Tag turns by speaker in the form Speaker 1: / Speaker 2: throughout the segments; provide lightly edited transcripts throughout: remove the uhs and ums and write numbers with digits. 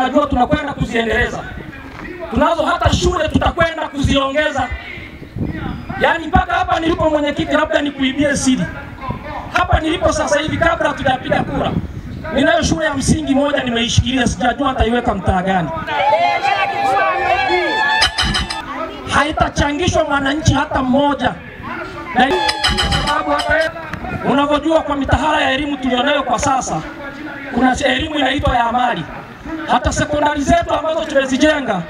Speaker 1: tunajua tunakwenda kuziendeleza. Tunazo hata shule tutakwenda kuziongeza. Yaani mpaka hapa nilipo mwenyekiti, labda nikuibie siri. Hapa nilipo sasa hivi kabla tujapiga kura, ninayo shule ya msingi moja nimeishikilia, sijajua nitaiweka mtaa gani. Haitachangishwa mwananchi hata mmoja. Na sababu hata unavyojua kwa mitahara ya elimu tulionayo kwa sasa, kuna elimu inaitwa ya amali. Hata sekondari zetu ambazo tumezijenga,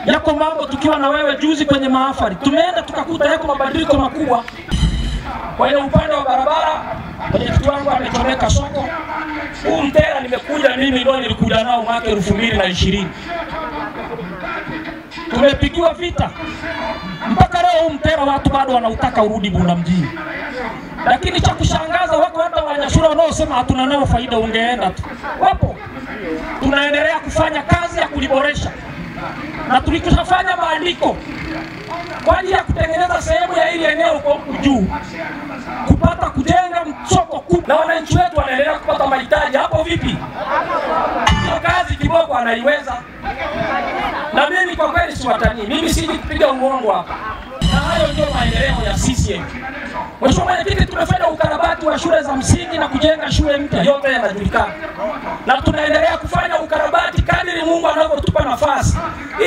Speaker 1: yako mambo tukiwa na wewe juzi kwenye mahafali, tumeenda tukakuta yako mabadiliko makubwa. Kwa hiyo upande wa barabara, mwenyekiti wangu amechomeka soko. Huu Mtera nimekuja mimi ndio nilikuja nao mwaka 2020. Tumepigiwa vita. Mpaka leo huu Mtera watu bado wanautaka urudi Bunda mjini. Lakini cha kushangaza, wako hata Wanyashura wanaosema hatuna nao faida, ungeenda tu. Wapo. Tunaendelea kufanya kazi ya kuliboresha. Na tulikufanya maandiko kwa ajili ya kutengeneza sehemu ya hili eneo kwa juu, kupata kujenga soko kubwa, na wananchi wetu wanaendelea kupata mahitaji. Hapo vipi? Hiyo kazi Kiboko anaiweza. Na mimi kwa kweli siwatanii, mimi siji kupiga uongo hapa. Na hayo ndio maendeleo ya CCM. Mheshimiwa Mwenyekiti, tumefanya ukarabati wa shule za msingi na kujenga shule mpya, yote yanajulikana. Na tunaendelea kufanya ukarabati kadiri Mungu anavyotupa nafasi,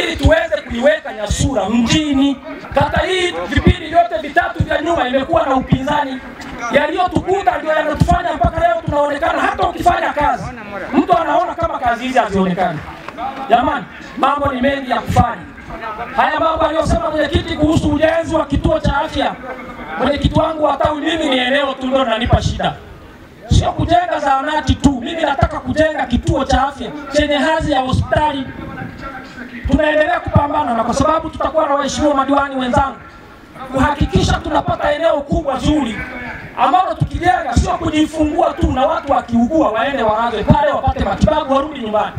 Speaker 1: ili tuweze kuiweka Nyasura mjini. Kata hii vipindi vyote vitatu vya nyuma imekuwa na upinzani. Yaliyotukuta ndio yanatufanya mpaka leo tunaonekana, hata ukifanya kazi mtu anaona kama kazi hizi hazionekani. Jamani, mambo ni mengi ya kufanya. Haya mambo aliyosema mwenyekiti kuhusu ujenzi wa kituo cha afya, mwenyekiti wangu wa tawi, mimi ni eneo tu ndio linanipa shida. Sio kujenga zahanati tu, mimi nataka kujenga kituo cha afya chenye hadhi ya hospitali. Tunaendelea kupambana, na kwa sababu tutakuwa na waheshimiwa madiwani wenzangu, kuhakikisha tunapata eneo kubwa zuri ambalo tukijenga sio kujifungua tu, na watu wakiugua waende waanze pale wapate matibabu warudi nyumbani.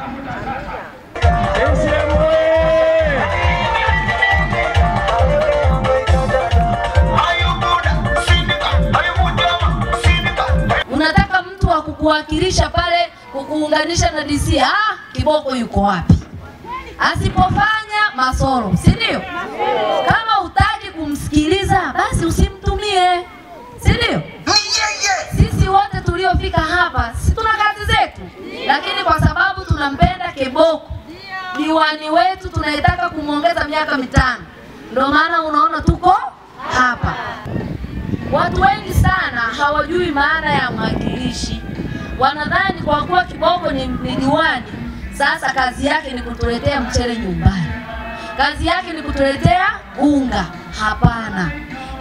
Speaker 2: Unataka mtu wa kukuwakilisha pale, kukuunganisha na DC. Kiboko yuko wapi? Asipofanya Masoro, si ndio? Kama utaki kumsikiliza basi usimtumie, si ndio? Sisi wote tuliofika hapa si tuna kazi zetu, lakini kwa sababu tunampenda Kiboko diwani wetu, tunaitaka kumuongeza miaka 5. Ndio maana unaona tuko hapa. Watu wengi sana hawajui maana ya mwakilishi. Wanadhani kwa kuwa Kiboko ni diwani, sasa kazi yake ni kutuletea mchele nyumbani, kazi yake ni kutuletea unga. Hapana,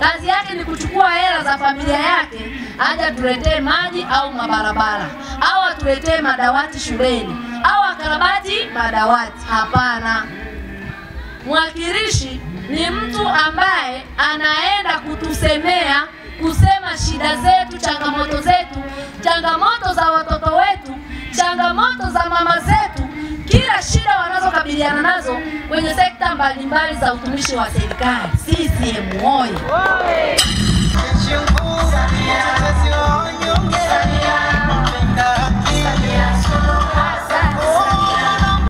Speaker 2: kazi yake ni kuchukua hela za familia yake aje atuletee maji au mabarabara, au atuletee madawati shuleni, au akarabati madawati. Hapana, mwakilishi ni mtu ambaye anaenda kutusemea, kusema shida zetu, changamoto zetu, changamoto za watoto wetu, changamoto za mama zetu, kila shida wanazokabiliana nazo kwenye sekta mbalimbali za utumishi wa serikali. CCM oyee!